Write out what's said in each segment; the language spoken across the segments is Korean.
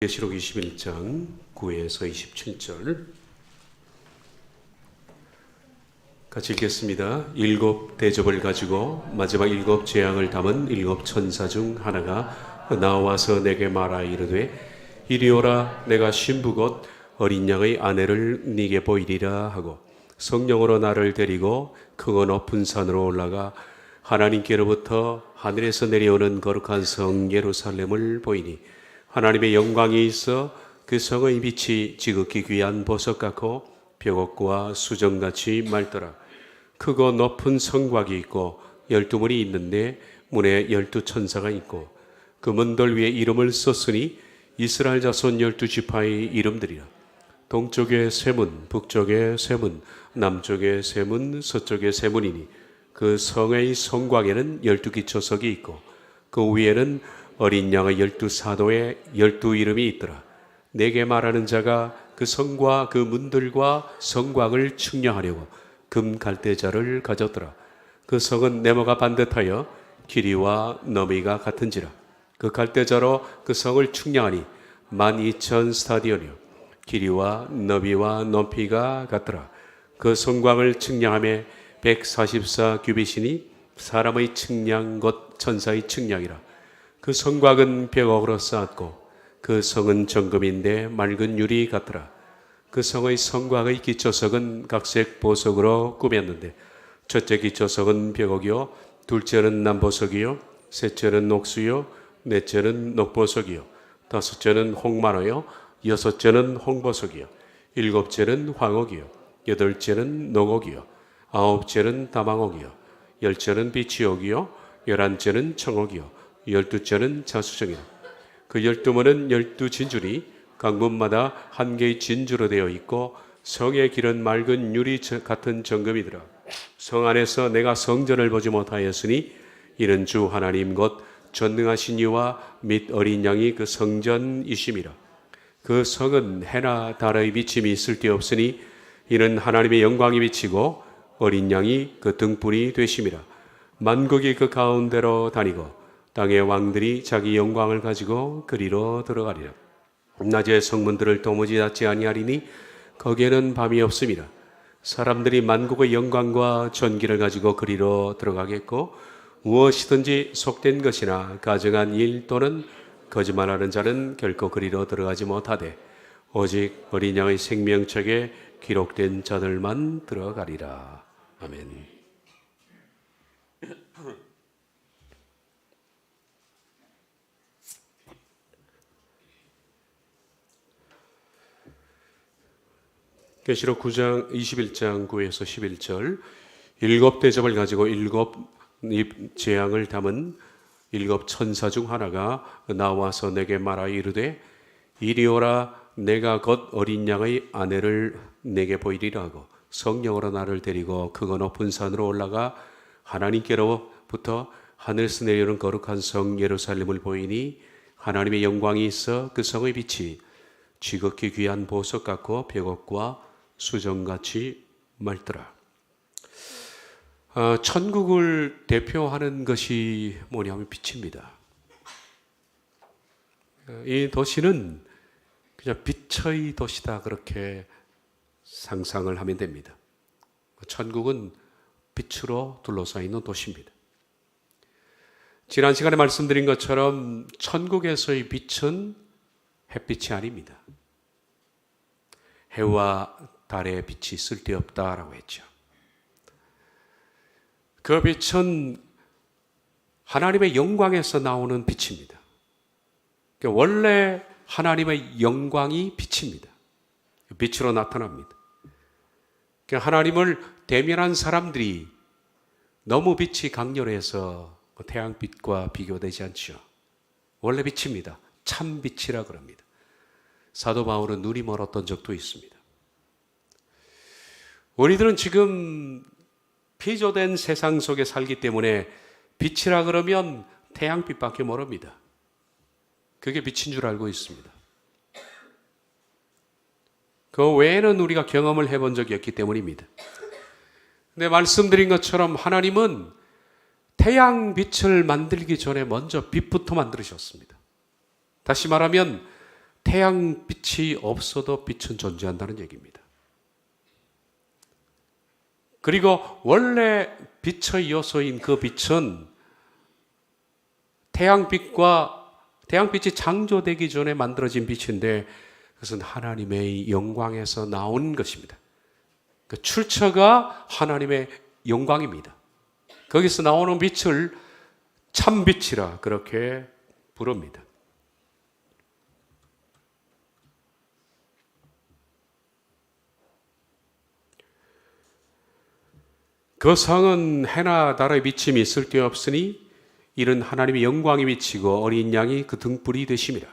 계시록 21장 9에서 27절 같이 읽겠습니다. 일곱 대접을 가지고 마지막 일곱 재앙을 담은 일곱 천사 중 하나가 나와서 내게 말하 이르되 이리 오라. 내가 신부 곧 어린 양의 아내를 네게 보이리라 하고 성령으로 나를 데리고 크고 높은 산으로 올라가 하나님께로부터 하늘에서 내려오는 거룩한 성 예루살렘을 보이니 하나님의 영광이 있어 그 성의 빛이 지극히 귀한 보석 같고 벽옥과 수정같이 맑더라. 크고 높은 성곽이 있고 12문이 있는데 문에 12천사가 있고 그 문들 위에 이름을 썼으니 이스라엘 자손 12지파의 이름들이라. 동쪽에 세 문, 북쪽에 세 문, 남쪽에 세 문, 서쪽에 세 문이니 그 성의 성곽에는 12기초석이 있고 그 위에는 어린 양의 12사도의 12이름이 있더라. 내게 말하는 자가 그 성과 그 문들과 성곽을 측량하려고 금 갈대자를 가졌더라. 그 성은 네모가 반듯하여 길이와 너비가 같은지라. 그 갈대자로 그 성을 측량하니 12,000 스타디온이요 길이와 너비와 높이가 같더라. 그 성곽을 측량하며 144 규빗이니 사람의 측량 곧 천사의 측량이라. 그 성곽은 벽옥으로 쌓았고 그 성은 정금인데 맑은 유리 같더라. 그 성의 성곽의 기초석은 각색 보석으로 꾸몄는데 첫째 기초석은 벽옥이요 둘째는 남보석이요 셋째는 녹수요 넷째는 녹보석이요 다섯째는 홍마노요 여섯째는 홍보석이요 일곱째는 황옥이요 여덟째는 녹옥이요 아홉째는 다망옥이요 열째는 비치옥이요 열한째는 청옥이요 12째는 자수정이라. 그 12문은 12진줄이 각 문마다 한 개의 진주로 되어 있고 성의 길은 맑은 유리 같은 정금이더라. 성 안에서 내가 성전을 보지 못하였으니 이는 주 하나님 곧 전능하신 이와 및 어린 양이 그 성전이심이라. 그 성은 해나 달의 비침이 쓸데없으니 이는 하나님의 영광이 비치고 어린 양이 그 등불이 되심이라. 만국이 그 가운데로 다니고 땅의 왕들이 자기 영광을 가지고 그리로 들어가리라. 낮에 성문들을 도무지 닫지 아니하리니 거기에는 밤이 없음이라. 사람들이 만국의 영광과 전기를 가지고 그리로 들어가겠고 무엇이든지 속된 것이나 가증한 일 또는 거짓말하는 자는 결코 그리로 들어가지 못하되 오직 어린 양의 생명책에 기록된 자들만 들어가리라. 아멘. 계시록 9장 21장 9에서 11절 일곱 대접을 가지고 일곱 재앙을 담은 일곱 천사 중 하나가 나와서 내게 말하 이르되 이리 오라. 내가 곧 어린 양의 아내를 내게 보이리라 하고 성령으로 나를 데리고 크고 높은 산으로 올라가 하나님께로부터 하늘에서 내려오는 거룩한 성 예루살렘을 보이니 하나님의 영광이 있어 그 성의 빛이 지극히 귀한 보석 같고 벽옥과 수정같이 맑더라. 천국을 대표하는 것이 뭐냐면 빛입니다. 이 도시는 그냥 빛의 도시다 그렇게 상상을 하면 됩니다. 천국은 빛으로 둘러싸여 있는 도시입니다. 지난 시간에 말씀드린 것처럼 천국에서의 빛은 햇빛이 아닙니다. 해와 달의 빛이 쓸데없다라고 했죠. 그 빛은 하나님의 영광에서 나오는 빛입니다. 원래 하나님의 영광이 빛입니다. 빛으로 나타납니다. 하나님을 대면한 사람들이 너무 빛이 강렬해서 태양빛과 비교되지 않죠. 원래 빛입니다. 참 빛이라 그럽니다. 사도 바울은 눈이 멀었던 적도 있습니다. 우리들은 지금 피조된 세상 속에 살기 때문에 빛이라 그러면 태양빛밖에 모릅니다. 그게 빛인 줄 알고 있습니다. 그 외에는 우리가 경험을 해본 적이 없기 때문입니다. 근데 말씀드린 것처럼 하나님은 태양빛을 만들기 전에 먼저 빛부터 만들으셨습니다. 다시 말하면 태양빛이 없어도 빛은 존재한다는 얘기입니다. 그리고 원래 빛의 요소인 그 빛은 태양빛이 창조되기 전에 만들어진 빛인데 그것은 하나님의 영광에서 나온 것입니다. 그 출처가 하나님의 영광입니다. 거기서 나오는 빛을 참빛이라 그렇게 부릅니다. 그 성은 해나 달의 비침이 있을 데 없으니 이는 하나님의 영광이 비치고 어린 양이 그 등불이 되심이라.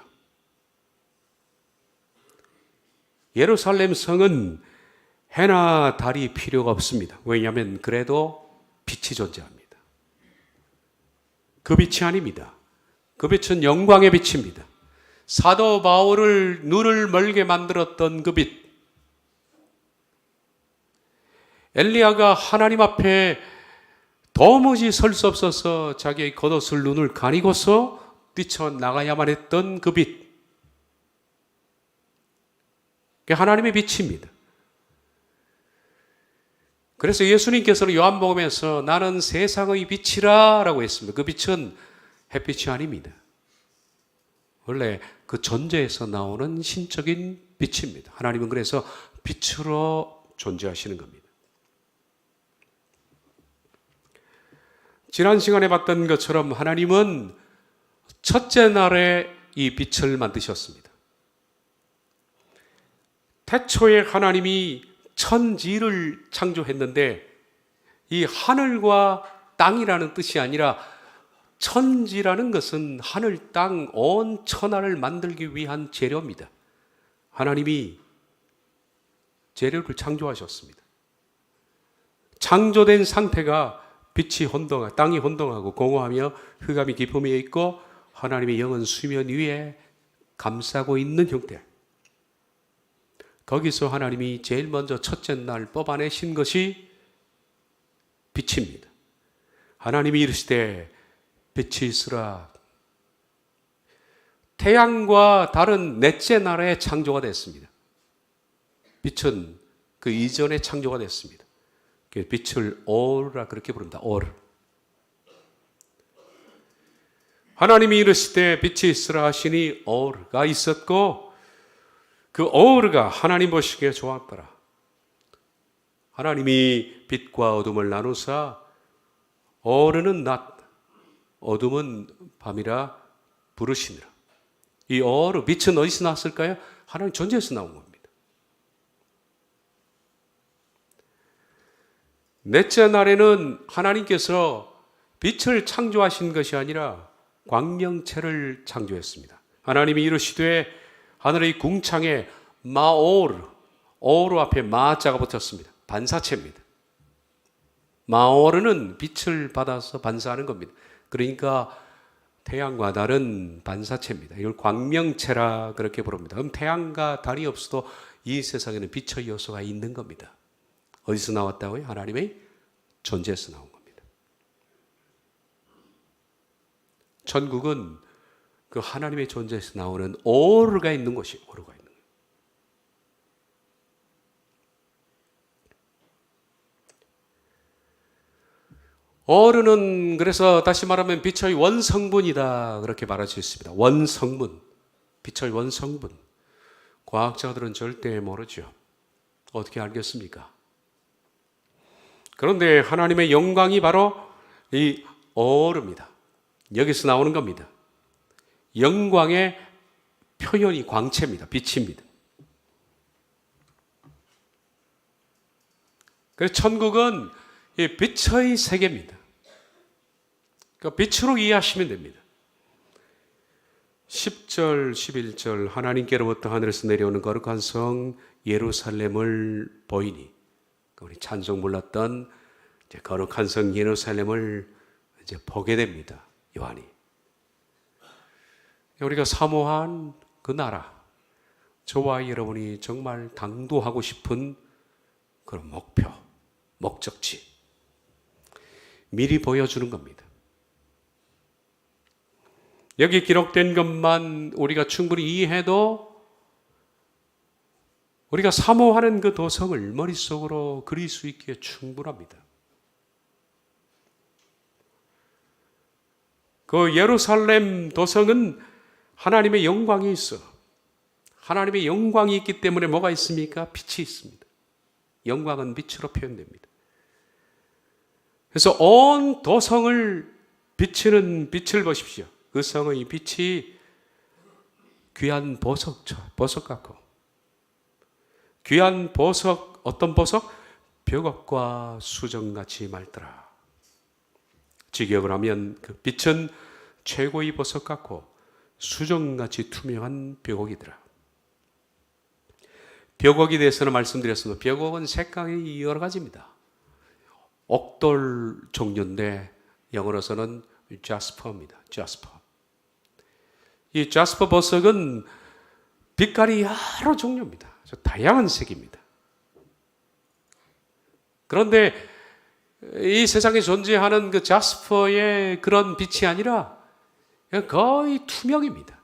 예루살렘 성은 해나 달이 필요가 없습니다. 왜냐하면 그래도 빛이 존재합니다. 그 빛이 아닙니다. 그 빛은 영광의 빛입니다. 사도 바울을 눈을 멀게 만들었던 그 빛, 엘리야가 하나님 앞에 도무지 설 수 없어서 자기의 겉옷을 눈을 가리고서 뛰쳐나가야만 했던 그 빛, 그게 하나님의 빛입니다. 그래서 예수님께서는 요한복음에서 나는 세상의 빛이라 라고 했습니다. 그 빛은 햇빛이 아닙니다. 원래 그 존재에서 나오는 신적인 빛입니다. 하나님은 그래서 빛으로 존재하시는 겁니다. 지난 시간에 봤던 것처럼 하나님은 첫째 날에 이 빛을 만드셨습니다. 태초에 하나님이 천지를 창조했는데 이 하늘과 땅이라는 뜻이 아니라 천지라는 것은 하늘, 땅, 온 천하를 만들기 위한 재료입니다. 하나님이 재료를 창조하셨습니다. 창조된 상태가 빛이 혼동하고 땅이 혼동하고 공허하며 흑암이 깊음에 있고 하나님의 영은 수면 위에 감싸고 있는 형태. 거기서 하나님이 제일 먼저 첫째 날 뽑아내신 것이 빛입니다. 하나님이 이르시되 빛이 있으라. 태양과 달은 넷째 날에 창조가 됐습니다. 빛은 그 이전에 창조가 됐습니다. 빛을 오르라 그렇게 부릅니다. 오르. 하나님이 이르시되 빛이 있으라 하시니 오르가 있었고 그 오르가 하나님 보시기에 좋았더라. 하나님이 빛과 어둠을 나누사 오르는 낮, 어둠은 밤이라 부르시니라. 이 오르, 빛은 어디서 났을까요? 하나님 존재에서 나온 겁니다. 넷째 날에는 하나님께서 빛을 창조하신 것이 아니라 광명체를 창조했습니다. 하나님이 이르시되 하늘의 궁창에 마오르, 오르 앞에 마자가 붙었습니다. 반사체입니다. 마오르는 빛을 받아서 반사하는 겁니다. 그러니까 태양과 달은 반사체입니다. 이걸 광명체라 그렇게 부릅니다. 그럼 태양과 달이 없어도 이 세상에는 빛의 요소가 있는 겁니다. 어디서 나왔다고요? 하나님의 존재에서 나온 겁니다. 천국은 그 하나님의 존재에서 나오는 오르가 있는 곳이 오르가 있는 거예요. 오르는 그래서 다시 말하면 빛의 원성분이다 그렇게 말할 수 있습니다. 원성분, 빛의 원성분. 과학자들은 절대 모르죠. 어떻게 알겠습니까? 그런데 하나님의 영광이 바로 이 오르입니다. 여기서 나오는 겁니다. 영광의 표현이 광채입니다. 빛입니다. 그래서 천국은 이 빛의 세계입니다. 그러니까 빛으로 이해하시면 됩니다. 10절, 11절 하나님께로부터 하늘에서 내려오는 거룩한 성 예루살렘을 보이니 우리 찬송 불렀던 이제 거룩한 성 예루살렘을 이제 보게 됩니다. 요한이. 우리가 사모한 그 나라, 저와 여러분이 정말 당도하고 싶은 그런 목표, 목적지 미리 보여주는 겁니다. 여기 기록된 것만 우리가 충분히 이해해도 우리가 사모하는 그 도성을 머릿속으로 그릴 수 있기에 충분합니다. 그 예루살렘 도성은 하나님의 영광이 있어. 하나님의 영광이 있기 때문에 뭐가 있습니까? 빛이 있습니다. 영광은 빛으로 표현됩니다. 그래서 온 도성을 비치는 빛을 보십시오. 그 성의 빛이 귀한 보석 같고, 귀한 보석, 어떤 보석? 벽옥과 수정같이 맑더라. 직역을 하면 그 빛은 최고의 보석 같고 수정같이 투명한 벽옥이더라. 벽옥에 대해서는 말씀드렸습니다. 벽옥은 색깔이 여러 가지입니다. 옥돌 종류인데 영어로서는 자스퍼입니다. 자스퍼. 이 자스퍼 보석은 빛깔이 여러 종류입니다. 다양한 색입니다. 그런데 이 세상에 존재하는 그 자스퍼의 그런 빛이 아니라 거의 투명입니다.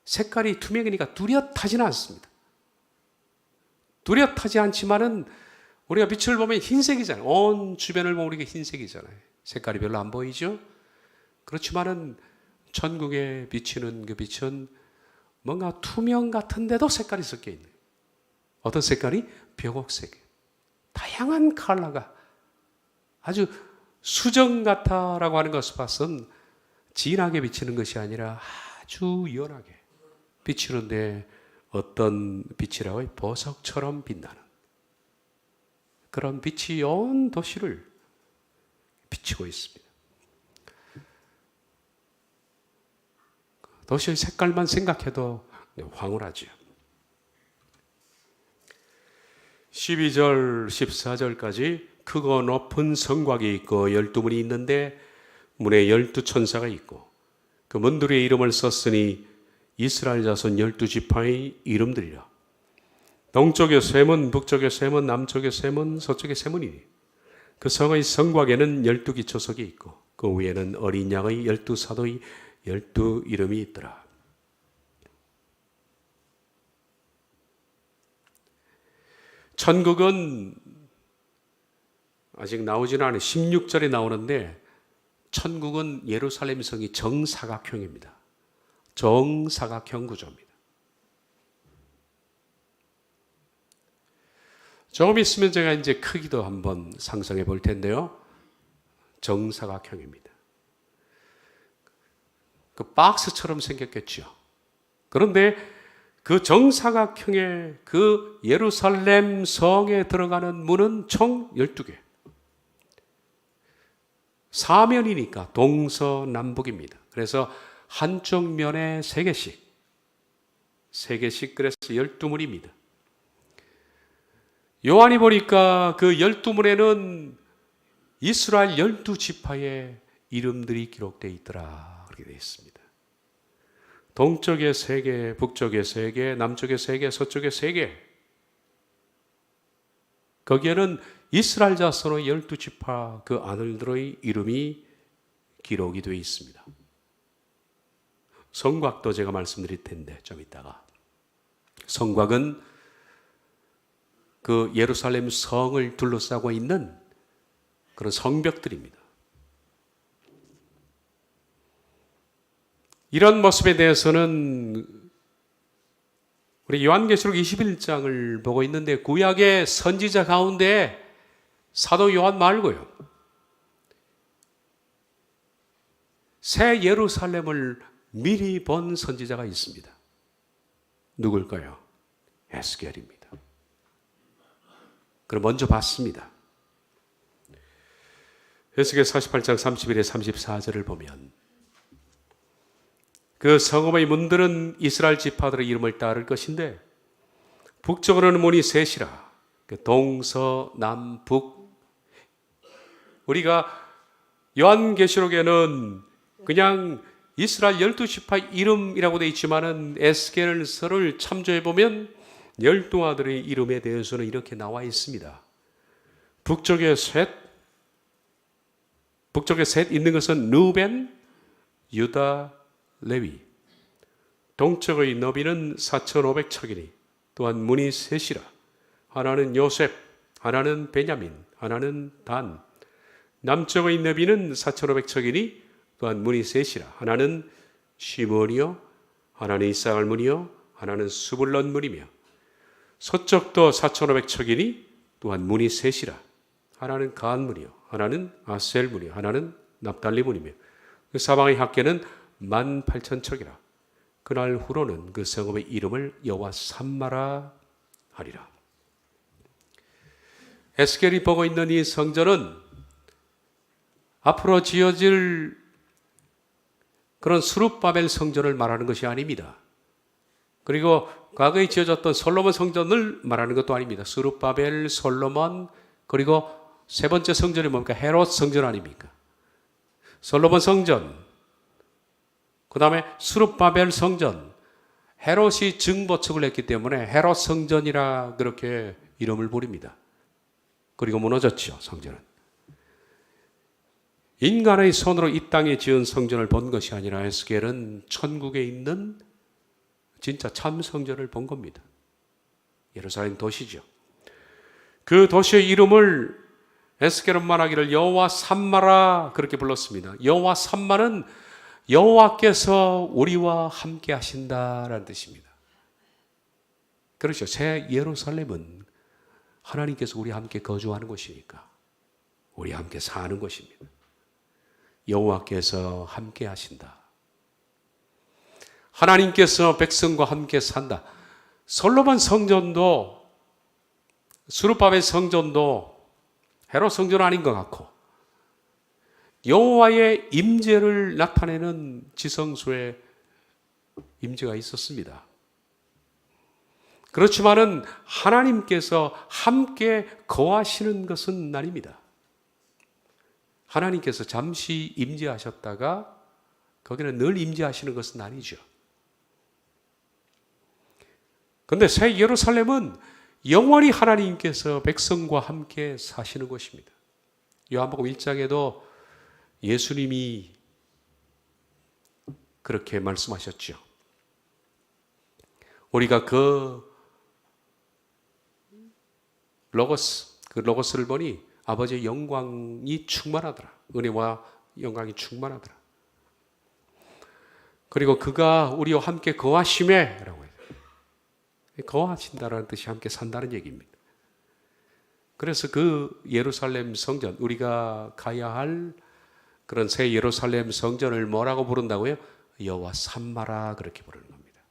색깔이 투명이니까 뚜렷하지는 않습니다. 뚜렷하지 않지만은 우리가 빛을 보면 흰색이잖아요. 온 주변을 보면 우리가 흰색이잖아요. 색깔이 별로 안 보이죠? 그렇지만은 천국에 비치는 그 빛은 뭔가 투명 같은데도 색깔이 섞여 있는. 어떤 색깔이? 벽옥색. 다양한 컬러가 아주 수정 같아라고 하는 것을 봐서는 진하게 비치는 것이 아니라 아주 연하게 비치는데 어떤 빛이라고요? 보석처럼 빛나는 그런 빛이 온 도시를 비치고 있습니다. 도시의 색깔만 생각해도 황홀하죠. 12절, 14절까지 크고 높은 성곽이 있고 12문이 있는데 문에 12천사가 있고 그 문들의 이름을 썼으니 이스라엘 자손 12지파의 이름들이라. 동쪽에 세 문, 북쪽에 세 문, 남쪽에 세 문, 서쪽에 세 문이니 그 성의 성곽에는 12기초석이 있고 그 위에는 어린 양의 12사도의 12 이름이 있더라. 천국은 아직 나오지는 않아요. 16절에 나오는데 천국은 예루살렘 성이 정사각형입니다. 정사각형 구조입니다. 조금 있으면 제가 이제 크기도 한번 상상해 볼 텐데요. 정사각형입니다. 그 박스처럼 생겼겠죠. 그런데 그 정사각형의 그 예루살렘 성에 들어가는 문은 총 12개. 사면이니까 동서남북입니다. 그래서 한쪽 면에 3개씩. 3개씩 그래서 12문입니다. 요한이 보니까 그 12문에는 이스라엘 12지파의 이름들이 기록되어 있더라. 그렇게 되어 있습니다. 동쪽에 3개, 북쪽에 3개, 남쪽에 3개, 서쪽에 3개. 거기에는 이스라엘 자손의 12지파 그 아들들의 이름이 기록이 되어 있습니다. 성곽도 제가 말씀드릴 텐데 좀 이따가. 성곽은 그 예루살렘 성을 둘러싸고 있는 그런 성벽들입니다. 이런 모습에 대해서는 우리 요한계시록 21장을 보고 있는데 구약의 선지자 가운데 사도 요한 말고요. 새 예루살렘을 미리 본 선지자가 있습니다. 누굴까요? 에스겔입니다. 그럼 먼저 봤습니다. 에스겔 48장 31에 34절을 보면 그 성읍의 문들은 이스라엘 지파들의 이름을 따를 것인데 북쪽으로는 문이 셋이라. 동서남북. 우리가 요한계시록에는 그냥 이스라엘 12지파 이름이라고 되어 있지만은 에스겔서를 참조해 보면 12아들의 이름에 대해서는 이렇게 나와 있습니다. 북쪽에 셋 있는 것은 르벤, 유다, 레위. 동쪽의 너비는 4,500척이니 또한 문이 셋이라. 하나는 요셉, 하나는 베냐민, 하나는 단. 남쪽의 너비는 4,500척이니 또한 문이 셋이라. 하나는 시므온이요, 하나는 이사갈 문이요, 하나는 스불론 문이며, 서쪽도 4,500척이니 또한 문이 셋이라. 하나는 간 문이요, 하나는 아셀 문이요, 하나는 납달리 문이며, 그 사방의 합계는 18,000척이라. 그날 후로는 그 성읍의 이름을 여호와 삼마라 하리라. 에스겔이 보고 있는 이 성전은 앞으로 지어질 그런 스룹바벨 성전을 말하는 것이 아닙니다. 그리고 과거에 지어졌던 솔로몬 성전을 말하는 것도 아닙니다. 스룹바벨, 솔로몬, 그리고 세 번째 성전이 뭡니까? 헤롯 성전 아닙니까? 솔로몬 성전, 그 다음에 스룹바벨 성전, 헤롯이 증보축을 했기 때문에 헤롯 성전이라 그렇게 이름을 부릅니다. 그리고 무너졌죠, 성전은. 인간의 손으로 이 땅에 지은 성전을 본 것이 아니라 에스겔은 천국에 있는 진짜 참 성전을 본 겁니다. 예루살렘 도시죠. 그 도시의 이름을 에스겔은 말하기를 여호와 삼마라 그렇게 불렀습니다. 여호와 삼마는 여호와께서 우리와 함께 하신다라는 뜻입니다. 그렇죠. 새 예루살렘은 하나님께서 우리와 함께 거주하는 곳이니까 우리와 함께 사는 곳입니다. 여호와께서 함께 하신다. 하나님께서 백성과 함께 산다. 솔로몬 성전도 스룹바벨 성전도 헤롯 성전 아닌 것 같고 여호와의 임재를 나타내는 지성소의 임재가 있었습니다. 그렇지만은 하나님께서 함께 거하시는 것은 아닙니다. 하나님께서 잠시 임재하셨다가 거기는 늘 임재하시는 것은 아니죠. 그런데 새 예루살렘은 영원히 하나님께서 백성과 함께 사시는 곳입니다. 요한복음 1장에도 예수님이 그렇게 말씀하셨죠. 우리가 그 로고스를 보니 아버지의 영광이 충만하더라. 은혜와 영광이 충만하더라. 그리고 그가 우리와 함께 거하심에 라고 해요. 거하신다라는 뜻이 함께 산다는 얘기입니다. 그래서 그 예루살렘 성전, 우리가 가야 할 그런 새 예루살렘 성전을 뭐라고 부른다고요? 여호와 삼마라 그렇게 부르는 겁니다.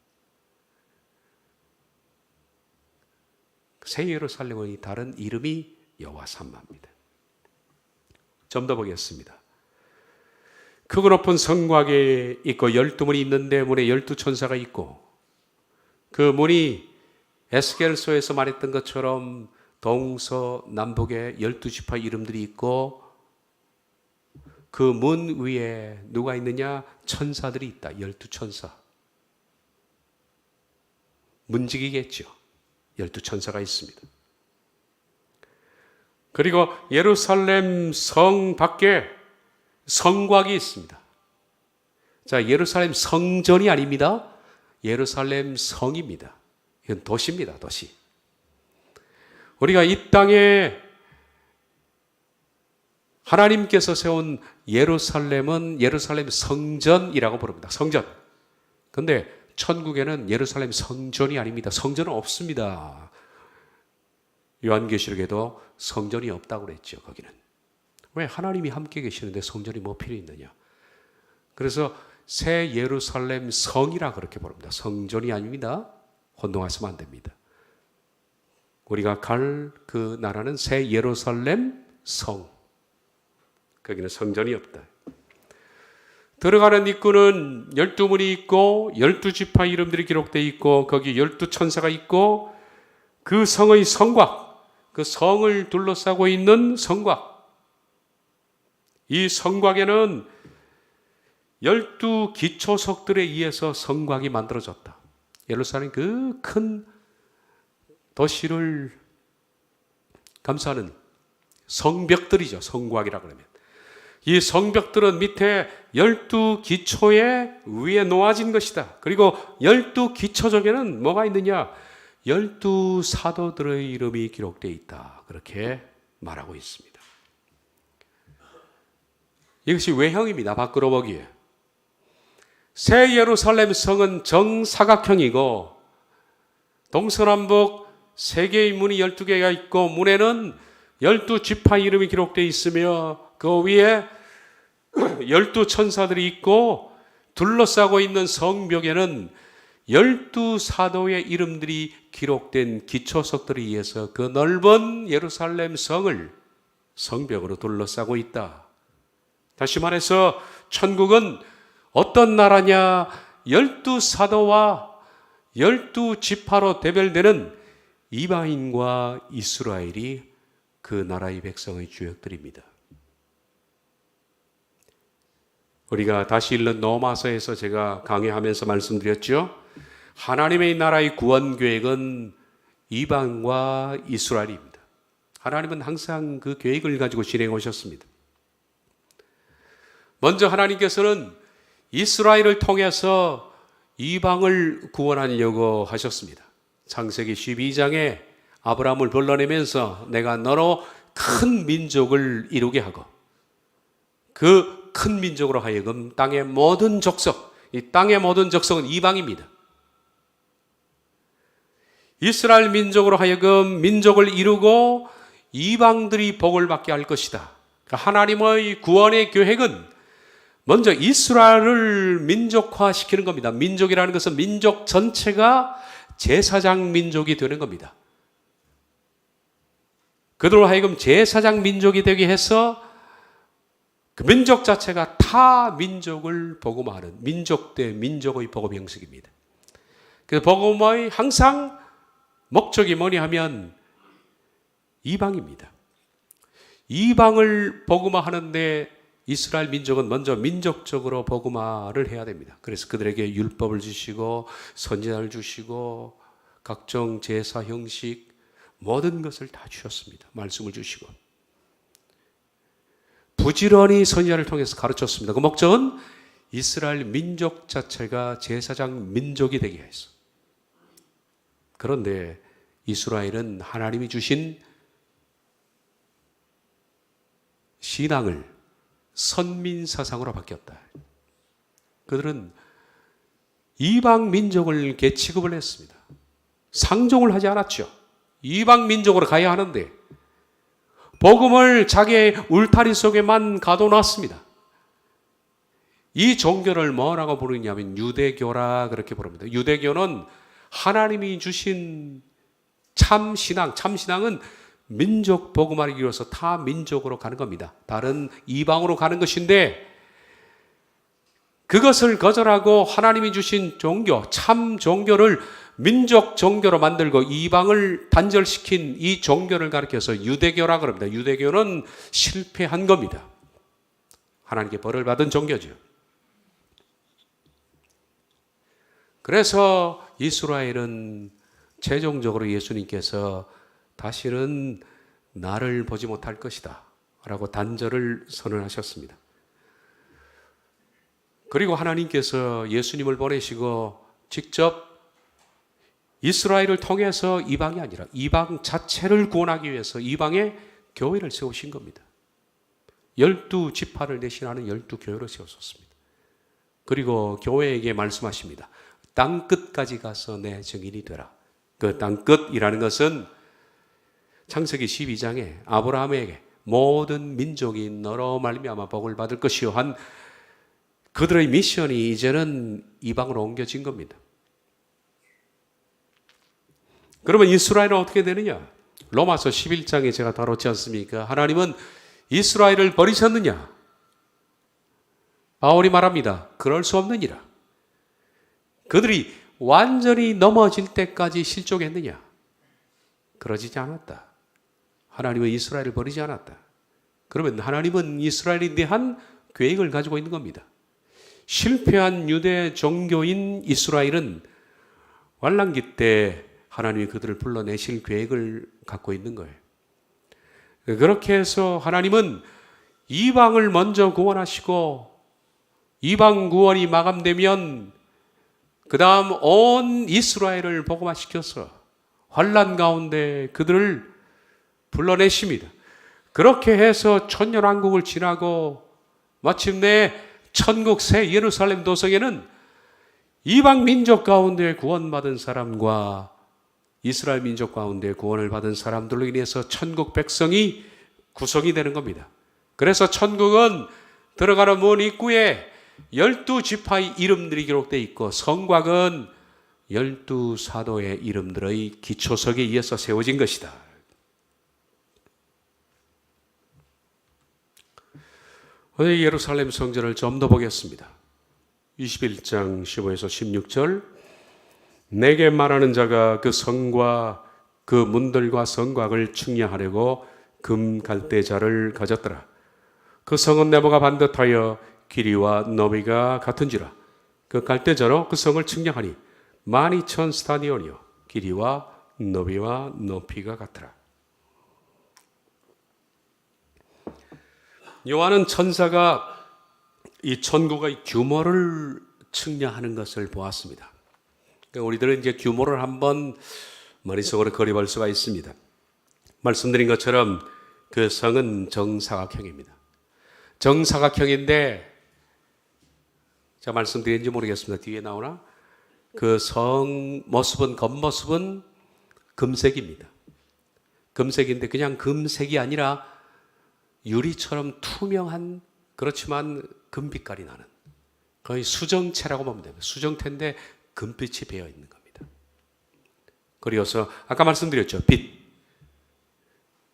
새 예루살렘의 다른 이름이 여호와 삼마입니다. 좀 더 보겠습니다. 크고 높은 성곽에 있고 12문이 있는데 문에 12천사가 있고 그 문이 에스겔서에서 말했던 것처럼 동서남북에 12지파 이름들이 있고 그 문 위에 누가 있느냐? 천사들이 있다. 12천사. 문지기겠죠. 12천사가 있습니다. 그리고 예루살렘 성 밖에 성곽이 있습니다. 자, 예루살렘 성전이 아닙니다. 예루살렘 성입니다. 이건 도시입니다, 도시. 우리가 이 땅에 하나님께서 세운 예루살렘은 예루살렘 성전이라고 부릅니다. 성전. 그런데 천국에는 예루살렘 성전이 아닙니다. 성전은 없습니다. 요한계시록에도 성전이 없다고 그랬죠, 거기는. 왜? 하나님이 함께 계시는데 성전이 뭐 필요 있느냐. 그래서 새 예루살렘 성이라 그렇게 부릅니다. 성전이 아닙니다. 혼동하시면 안 됩니다. 우리가 갈 그 나라는 새 예루살렘 성. 거기는 성전이 없다. 들어가는 입구는 12문이 있고 12지파 이름들이 기록되어 있고 거기 12천사가 있고 그 성의 성곽, 그 성을 둘러싸고 있는 성곽. 이 성곽에는 12기초석들에 의해서 성곽이 만들어졌다. 예루살렘 그 큰 도시를 감싸는 성벽들이죠. 성곽이라 그러면. 이 성벽들은 밑에 12기초에 위에 놓아진 것이다. 그리고 12기초 쪽에는 뭐가 있느냐? 12 사도들의 이름이 기록되어 있다. 그렇게 말하고 있습니다. 이것이 외형입니다. 밖으로 보기에. 새 예루살렘 성은 정사각형이고 동서남북 3개의 문이 12개가 있고 문에는 12지파 이름이 기록되어 있으며 그 위에 12 천사들이 있고 둘러싸고 있는 성벽에는 12 사도의 이름들이 기록된 기초석들에 의해서 그 넓은 예루살렘 성을 성벽으로 둘러싸고 있다. 다시 말해서 천국은 어떤 나라냐? 12 사도와 12 지파로 대별되는 이방인과 이스라엘이 그 나라의 백성의 주역들입니다. 우리가 다시 읽는 로마서에서 제가 강의하면서 말씀드렸죠. 하나님의 나라의 구원 계획은 이방과 이스라엘입니다. 하나님은 항상 그 계획을 가지고 진행해 오셨습니다. 먼저 하나님께서는 이스라엘을 통해서 이방을 구원하려고 하셨습니다. 창세기 12장에 아브라함을 불러내면서 내가 너로 큰 민족을 이루게 하고 그 큰 민족으로 하여금 땅의 모든 족속, 이 땅의 모든 족속은 이방입니다. 이스라엘 민족으로 하여금 민족을 이루고 이방들이 복을 받게 할 것이다. 하나님의 구원의 계획은 먼저 이스라엘을 민족화시키는 겁니다. 민족이라는 것은 민족 전체가 제사장 민족이 되는 겁니다. 그들로 하여금 제사장 민족이 되게 해서 그 민족 자체가 타 민족을 복음하는 민족 대 민족의 복음 형식입니다. 그래서 복음의 항상 목적이 뭐냐 하면 이방입니다. 이방을 복음화하는데 이스라엘 민족은 먼저 민족적으로 복음화를 해야 됩니다. 그래서 그들에게 율법을 주시고 선지자를 주시고 각종 제사 형식 모든 것을 다 주셨습니다. 말씀을 주시고 부지런히 선지자를 통해서 가르쳤습니다. 그 목적은 이스라엘 민족 자체가 제사장 민족이 되게 해서. 그런데 이스라엘은 하나님이 주신 신앙을 선민 사상으로 바뀌었다. 그들은 이방 민족을 취급을 했습니다. 상종을 하지 않았죠. 이방 민족으로 가야 하는데 복음을 자기의 울타리 속에만 가둬놨습니다. 이 종교를 뭐라고 부르냐면 유대교라 그렇게 부릅니다. 유대교는 하나님이 주신 참신앙, 참신앙은 민족 복음화를 이루어서 타 민족으로 가는 겁니다. 다른 이방으로 가는 것인데 그것을 거절하고 하나님이 주신 종교, 참 종교를 민족 종교로 만들고 이방을 단절시킨 이 종교를 가리켜서 유대교라 그럽니다. 유대교는 실패한 겁니다. 하나님께 벌을 받은 종교죠. 그래서 이스라엘은 최종적으로 예수님께서 다시는 나를 보지 못할 것이다 라고 단절을 선언하셨습니다. 그리고 하나님께서 예수님을 보내시고 직접 이스라엘을 통해서 이방이 아니라 이방 자체를 구원하기 위해서 이방의 교회를 세우신 겁니다. 12지파를 대신하는 12교회를 세우셨습니다. 그리고 교회에게 말씀하십니다. 땅끝까지 가서 내 증인이 되라. 그 땅끝이라는 것은 창세기 12장에 아브라함에게 모든 민족이 너로 말미암아 복을 받을 것이요 한 그들의 미션이 이제는 이방으로 옮겨진 겁니다. 그러면 이스라엘은 어떻게 되느냐? 로마서 11장에 제가 다뤘지 않습니까? 하나님은 이스라엘을 버리셨느냐? 바울이 말합니다. 그럴 수 없느니라. 그들이 완전히 넘어질 때까지 실족했느냐? 그러지 않았다. 하나님은 이스라엘을 버리지 않았다. 그러면 하나님은 이스라엘에 대한 계획을 가지고 있는 겁니다. 실패한 유대 종교인 이스라엘은 환란기 때 하나님이 그들을 불러내실 계획을 갖고 있는 거예요. 그렇게 해서 하나님은 이방을 먼저 구원하시고 이방 구원이 마감되면 그 다음 온 이스라엘을 복음화시켜서 환난 가운데 그들을 불러내십니다. 그렇게 해서 천년왕국을 지나고 마침내 천국 새 예루살렘 도성에는 이방 민족 가운데 구원받은 사람과 이스라엘 민족 가운데 구원을 받은 사람들로 인해서 천국 백성이 구성이 되는 겁니다. 그래서 천국은 들어가는 문 입구에 12지파의 이름들이 기록되어 있고 성곽은 12사도의 이름들의 기초석에 의해서 세워진 것이다. 오늘 예루살렘 성전을 좀 더 보겠습니다. 21장 15에서 16절 내게 말하는 자가 그 성과 그 문들과 성곽을 측량하려고 금 갈대자를 가졌더라. 그 성은 네모가 반듯하여 길이와 너비가 같은지라. 그 갈대자로 그 성을 측량하니 12,000 스타디온이요 길이와 너비와 높이가 같더라. 요한은 천사가 이 천국의 규모를 측량하는 것을 보았습니다. 우리들은 이제 규모를 한번 머릿속으로 그려볼 수가 있습니다. 말씀드린 것처럼 그 성은 정사각형입니다. 정사각형인데 제가 말씀드린지 모르겠습니다. 뒤에 나오나? 그 성 모습은 겉모습은 금색입니다. 금색인데 그냥 금색이 아니라 유리처럼 투명한 그렇지만 금빛깔이 나는 거의 수정체라고 보면 됩니다. 수정태인데 금빛이 배어 있는 겁니다. 그리고서 아까 말씀드렸죠. 빛.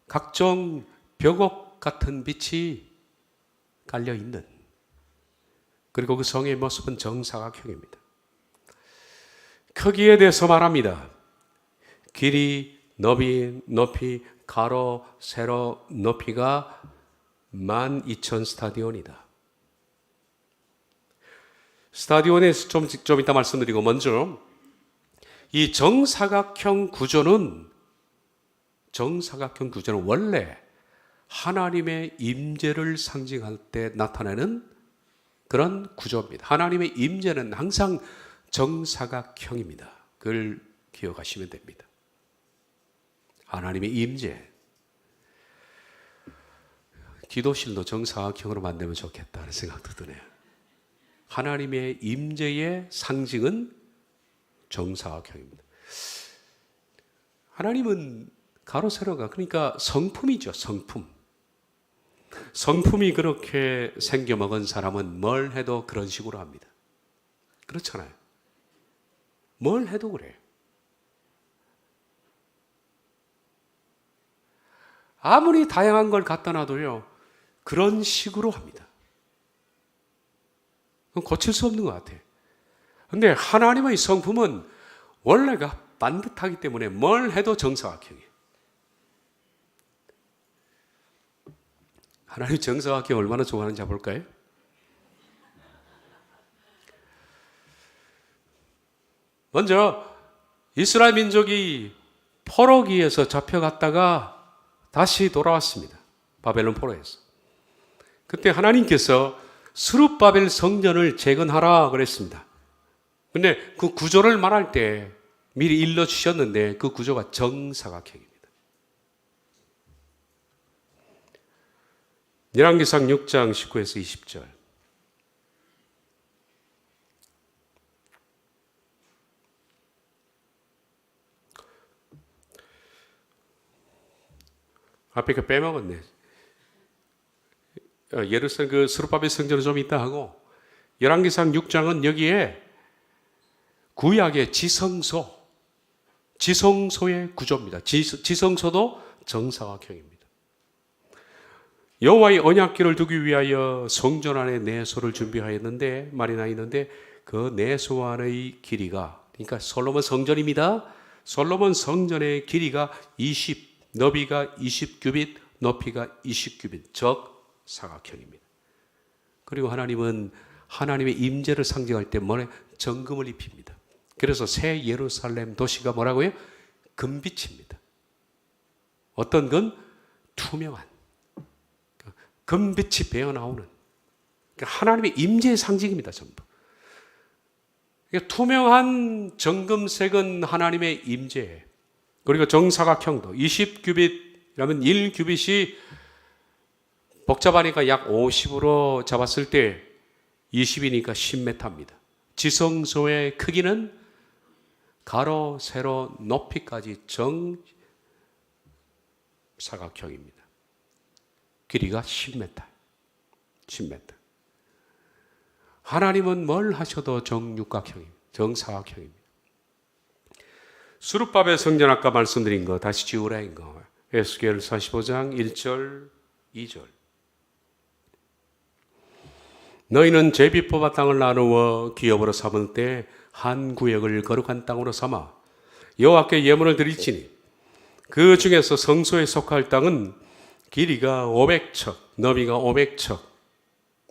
각종 벽옥 같은 빛이 깔려 있는 그리고 그 성의 모습은 정사각형입니다. 크기에 대해서 말합니다. 길이, 너비, 높이, 가로, 세로, 높이가 12,000 스타디온이다. 스타디온에서 좀 이따 말씀드리고 먼저 이 정사각형 구조는 원래 하나님의 임재를 상징할 때 나타나는 그런 구조입니다. 하나님의 임재는 항상 정사각형입니다. 그걸 기억하시면 됩니다. 하나님의 임재. 기도실도 정사각형으로 만들면 좋겠다는 생각도 드네요. 하나님의 임재의 상징은 정사각형입니다. 하나님은 가로 세로가 그러니까 성품이죠. 성품. 성품이 그렇게 생겨먹은 사람은 뭘 해도 그런 식으로 합니다. 그렇잖아요. 뭘 해도 그래요. 아무리 다양한 걸 갖다 놔도요. 그런 식으로 합니다. 고칠 수 없는 것 같아요. 그런데 하나님의 성품은 원래가 반듯하기 때문에 뭘 해도 정사각형이에요. 하나님 정사각형 얼마나 좋아하는지 볼까요? 먼저 이스라엘 민족이 포로기에서 잡혀갔다가 다시 돌아왔습니다. 바벨론 포로에서. 그때 하나님께서 스룹바벨 성전을 재건하라 그랬습니다. 근데 그 구조를 말할 때 미리 일러주셨는데 그 구조가 정사각형입니다. 열왕기상 6장 19에서 20절. 앞에 그 빼먹었네. 예루살렘 그 스룹바벨 성전은 좀 이따 하고 열왕기상 6장은 여기에 구약의 지성소의 구조입니다. 지성소도 정사각형입니다. 여호와의 언약궤를 두기 위하여 성전 안에 내소를 준비하였는데 말이 나 있는데 그 내소 안의 길이가 그러니까 솔로몬 성전입니다. 솔로몬 성전의 길이가 20, 너비가 20규빗, 높이가 20규빗, 즉 사각형입니다. 그리고 하나님은 하나님의 임재를 상징할 때 뭐래? 정금을 입힙니다. 그래서 새 예루살렘 도시가 뭐라고요? 금빛입니다. 어떤 건 투명한 금빛이 배어나오는 하나님의 임재의 상징입니다. 전부. 투명한 정금색은 하나님의 임재, 그리고 정사각형도 20규빗이라면 1규빗이 복잡하니까 약 50으로 잡았을 때 20이니까 10m입니다. 지성소의 크기는 가로, 세로, 높이까지 정사각형입니다. 길이가 10m. 10m. 하나님은 뭘 하셔도 정육각형입니다. 정사각형입니다. 수룹바벨 성전 아까 말씀드린 거 다시 지우라인 거. 에스겔 45장 1절 2절. 너희는 제비 뽑아 땅을 나누어 기업으로 삼을 때 한 구역을 거룩한 땅으로 삼아 여호와께 예물을 드릴지니 그 중에서 성소에 속할 땅은 길이가 500척, 너비가 500척,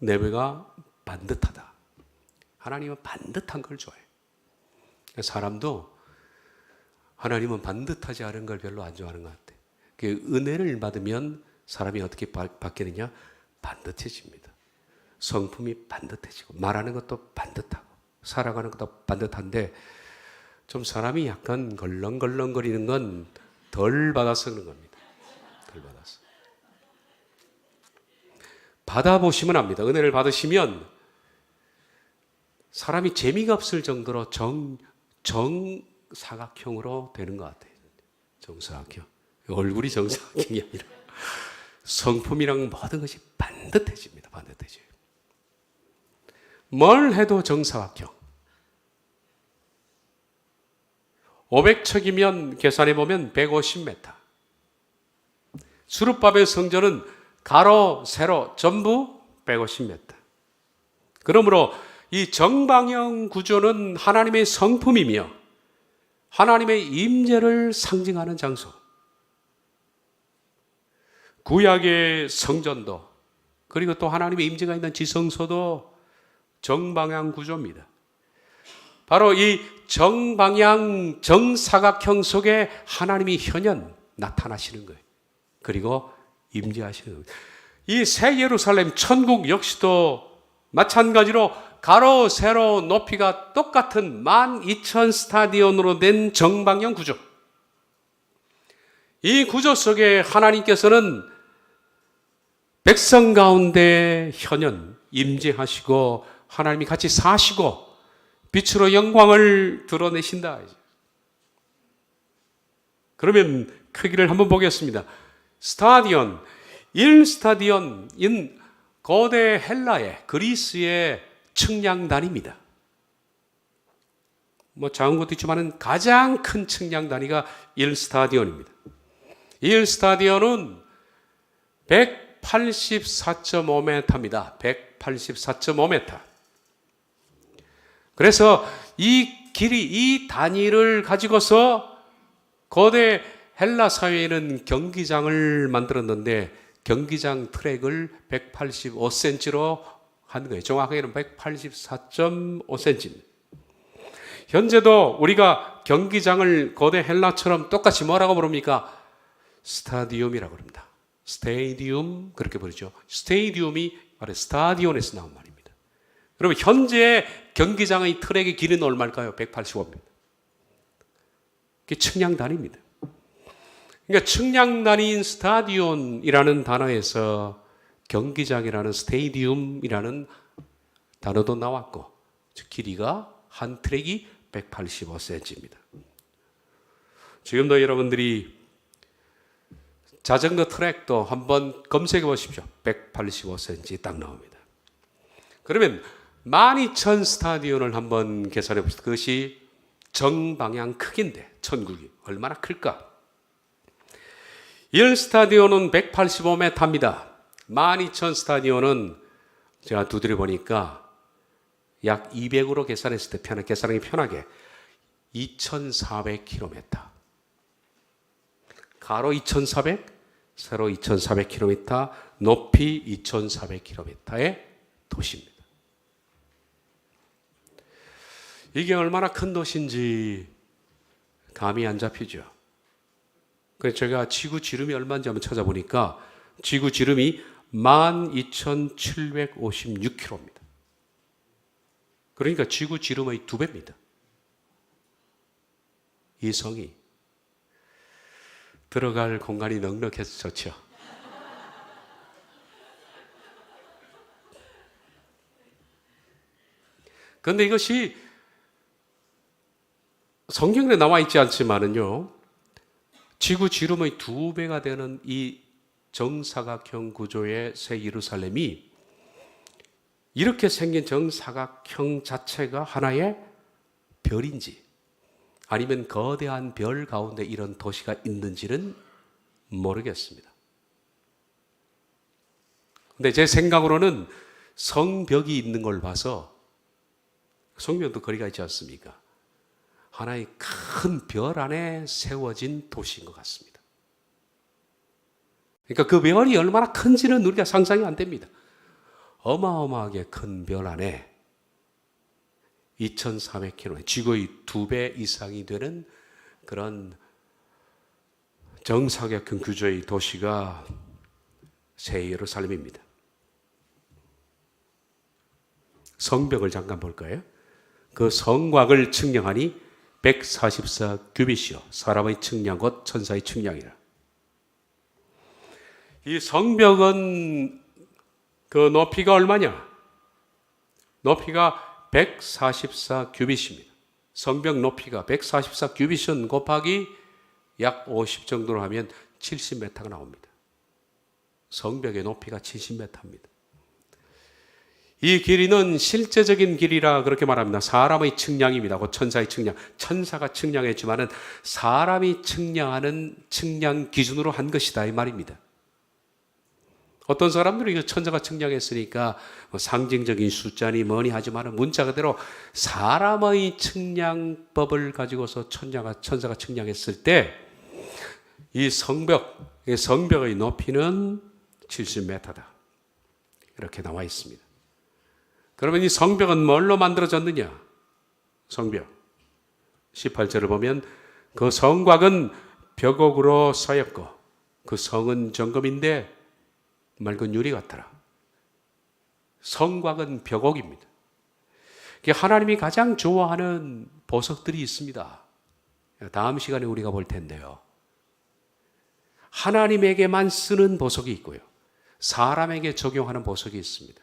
내부가 반듯하다. 하나님은 반듯한 걸 좋아해요. 사람도 하나님은 반듯하지 않은 걸 별로 안 좋아하는 것 같아요. 은혜를 받으면 사람이 어떻게 바뀌느냐? 반듯해집니다. 성품이 반듯해지고 말하는 것도 반듯하고 살아가는 것도 반듯한데 좀 사람이 약간 걸렁걸렁거리는 건 덜 받아서 그런 겁니다. 덜 받아서. 받아보시면 압니다. 은혜를 받으시면 사람이 재미가 없을 정도로 정사각형으로 되는 것 같아요. 정사각형. 얼굴이 정사각형이 아니라 성품이랑 모든 것이 반듯해집니다. 반듯해져요. 뭘 해도 정사각형. 500척이면 계산해 보면 150m. 수룹바벨 성전은 가로, 세로 전부 150m. 그러므로 이 정방형 구조는 하나님의 성품이며 하나님의 임재를 상징하는 장소. 구약의 성전도 그리고 또 하나님의 임재가 있는 지성소도 정방향 구조입니다. 바로 이 정방향 정사각형 속에 하나님이 현현 나타나시는 거예요. 그리고 임재하시는 거예요. 이 새 예루살렘 천국 역시도 마찬가지로 가로 세로 높이가 똑같은 12,000 스타디온으로 된 정방형 구조. 이 구조 속에 하나님께서는 백성 가운데 현현 임재하시고 하나님이 같이 사시고 빛으로 영광을 드러내신다. 그러면 크기를 한번 보겠습니다. 스타디온, 1스타디온인 거대 헬라의 그리스의 측량단위입니다. 작은 것도 있지만 가장 큰 측량단위가 1스타디온입니다. 1스타디온은 184.5m입니다. 184.5m. 그래서 이 길이, 이 단위를 가지고서 거대 헬라 사회에는 경기장을 만들었는데 경기장 트랙을 185cm로 한 거예요. 정확하게는 184.5cm입니다. 현재도 우리가 경기장을 거대 헬라처럼 똑같이 뭐라고 부릅니까? 스타디움이라고 합니다. 스테디움 그렇게 부르죠. 스테디움이 바로 스타디온에서 나온 말입니다. 그러면 현재 경기장의 트랙의 길이는 얼마일까요? 185m. 그게 측량단위입니다. 그러니까 측량단위인 스타디온이라는 단어에서 경기장이라는 스테디움이라는 단어도 나왔고 즉 길이가 한 트랙이 185cm입니다. 지금도 여러분들이 자전거 트랙도 한번 검색해 보십시오. 185cm 딱 나옵니다. 그러면 12,000 스타디온을 한번 계산해 봅시다. 그것이 정방향 크기인데 천국이 얼마나 클까? 1스타디온은 185m입니다. 12,000 스타디온은 제가 두드려 보니까 약 200으로 계산했을 때 계산하기 편하게 2,400km. 가로 2,400, 세로 2,400km, 높이 2,400km의 도시입니다. 이게 얼마나 큰 도시인지 감이 안 잡히죠. 그래서 제가 지구 지름이 얼마인지 한번 찾아보니까 지구 지름이 12,756km입니다. 그러니까 지구 지름의 2배입니다. 이 성이. 들어갈 공간이 넉넉해서 좋죠. 그런데 이것이 성경에 나와 있지 않지만은요, 지구 지름의 2배가 되는 이 정사각형 구조의 새 예루살렘이 이렇게 생긴 정사각형 자체가 하나의 별인지 아니면 거대한 별 가운데 이런 도시가 있는지는 모르겠습니다. 근데 제 생각으로는 성벽이 있는 걸 봐서, 성벽도 거리가 있지 않습니까? 하나의 큰 별 안에 세워진 도시인 것 같습니다. 그러니까 그 별이 얼마나 큰지는 우리가 상상이 안 됩니다. 어마어마하게 큰 별 안에 2,400km, 지구의 2배 이상이 되는 그런 정사각형 구조의 도시가 새 예루살렘입니다. 성벽을 잠깐 볼까요? 그 성곽을 측량하니 144규빗이요, 사람의 측량 곧 천사의 측량이라. 이 성벽은 그 높이가 얼마냐? 높이가 144규빗입니다. 성벽 높이가 144규빗은 곱하기 약 50 정도로 하면 70m가 나옵니다. 성벽의 높이가 70m입니다. 이 길이는 실제적인 길이라 그렇게 말합니다. 사람의 측량입니다. 곧 천사의 측량. 천사가 측량했지만은 사람이 측량하는 측량 기준으로 한 것이다 이 말입니다. 어떤 사람들은 이거 천사가 측량했으니까 뭐 상징적인 숫자니 뭐니 하지만 문자 그대로 사람의 측량법을 가지고서 천사가 측량했을 때 이 성벽의 높이는 70m다. 이렇게 나와 있습니다. 그러면 이 성벽은 뭘로 만들어졌느냐? 성벽. 18절을 보면 그 성곽은 벽옥으로 쌓였고 그 성은 정금인데 맑은 유리 같더라. 성곽은 벽옥입니다. 하나님이 가장 좋아하는 보석들이 있습니다. 다음 시간에 우리가 볼 텐데요. 하나님에게만 쓰는 보석이 있고요, 사람에게 적용하는 보석이 있습니다.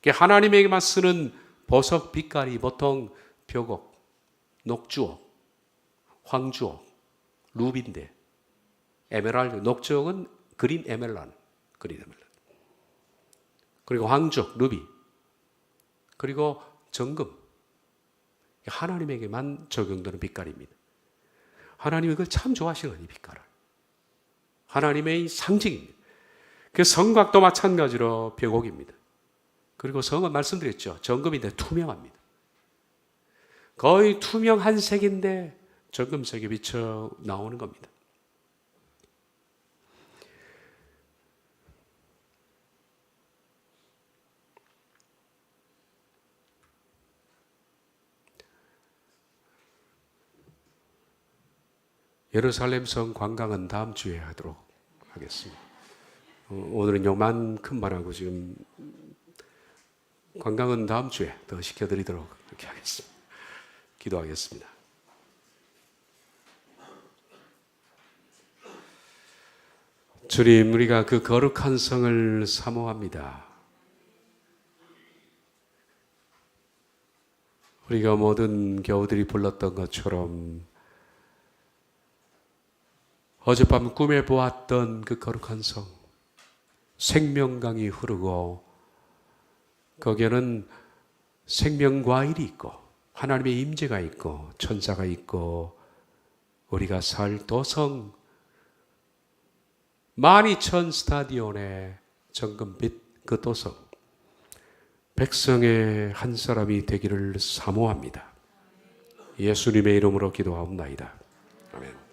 하나님에게만 쓰는 보석 빛깔이 보통 벽옥, 녹주옥, 황주옥, 루비인데, 에메랄드, 녹주옥은 그린 에메랄드, 그리고 황주옥, 루비, 그리고 정금. 하나님에게만 적용되는 빛깔입니다. 하나님이 그걸 참 좋아하시는 이 빛깔을. 하나님의 상징입니다. 그 성곽도 마찬가지로 벽옥입니다. 그리고 성은 말씀드렸죠. 정금인데 투명합니다. 거의 투명한 색인데 정금색이 비쳐 나오는 겁니다. 예루살렘 성 관광은 다음 주에 하도록 하겠습니다. 오늘은 요만큼만 하고 지금 관광은 다음 주에 더 시켜드리도록 그렇게 하겠습니다. 기도하겠습니다. 주님, 우리가 그 거룩한 성을 사모합니다. 우리가 모든 교우들이 불렀던 것처럼 어젯밤 꿈에 보았던 그 거룩한 성, 생명강이 흐르고 거기에는 생명과일이 있고 하나님의 임재가 있고 천사가 있고 우리가 살 도성 12,000 스타디온의 정금빛 그 도성, 백성의 한 사람이 되기를 사모합니다. 예수님의 이름으로 기도하옵나이다. 아멘.